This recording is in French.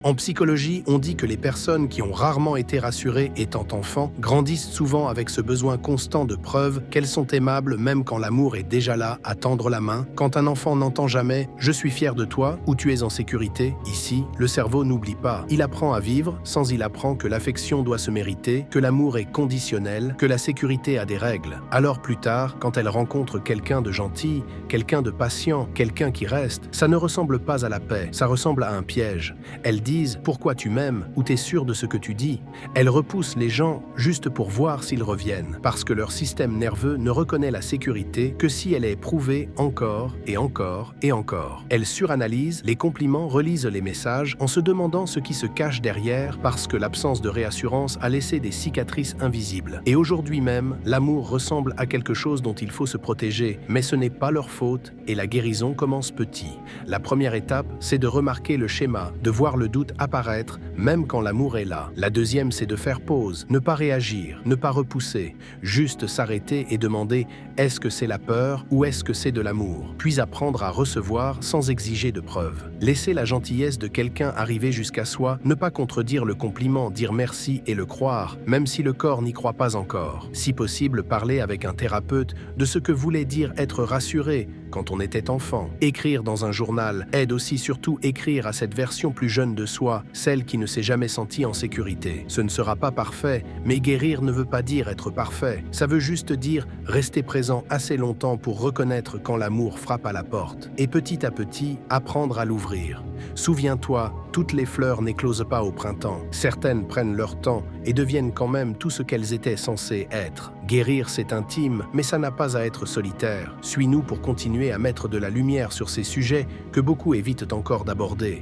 En psychologie, on dit que les personnes qui ont rarement été rassurées étant enfants grandissent souvent avec ce besoin constant de preuve qu'elles sont aimables même quand l'amour est déjà là à tendre la main. Quand un enfant n'entend jamais « je suis fier de toi » ou « tu es en sécurité », ici, le cerveau n'oublie pas. Il apprend à vivre sans il apprend que l'affection doit se mériter, que l'amour est conditionnel, que la sécurité a des règles. Alors plus tard, quand elle rencontre quelqu'un de gentil, quelqu'un de patient, quelqu'un qui reste, ça ne ressemble pas à la paix, ça ressemble à un piège. Elle disent « pourquoi tu m'aimes » ou « t'es sûr de ce que tu dis ». Elles repoussent les gens juste pour voir s'ils reviennent, parce que leur système nerveux ne reconnaît la sécurité que si elle est prouvée encore et encore et encore. Elles suranalysent, les compliments relisent les messages en se demandant ce qui se cache derrière parce que l'absence de réassurance a laissé des cicatrices invisibles. Et aujourd'hui même, l'amour ressemble à quelque chose dont il faut se protéger, mais ce n'est pas leur faute et la guérison commence petit. La première étape, c'est de remarquer le schéma, de voir le doute apparaître même quand l'amour est là. La deuxième, c'est de faire pause, ne pas réagir, ne pas repousser, juste s'arrêter et demander est-ce que c'est la peur ou est-ce que c'est de l'amour, puis apprendre à recevoir sans exiger de preuves. Laisser la gentillesse de quelqu'un arriver jusqu'à soi, ne pas contredire le compliment, dire merci et le croire, même si le corps n'y croit pas encore. Si possible, parler avec un thérapeute de ce que voulait dire être rassuré quand on était enfant. Écrire dans un journal aide aussi, surtout écrire à cette version plus jeune de soi, celle qui ne s'est jamais sentie en sécurité. Ce ne sera pas parfait, mais guérir ne veut pas dire être parfait. Ça veut juste dire rester présent assez longtemps pour reconnaître quand l'amour frappe à la porte. Et petit à petit, apprendre à l'ouvrir. Souviens-toi, toutes les fleurs n'éclosent pas au printemps. Certaines prennent leur temps et deviennent quand même tout ce qu'elles étaient censées être. Guérir, c'est intime, mais ça n'a pas à être solitaire. Suis-nous pour continuer à mettre de la lumière sur ces sujets que beaucoup évitent encore d'aborder.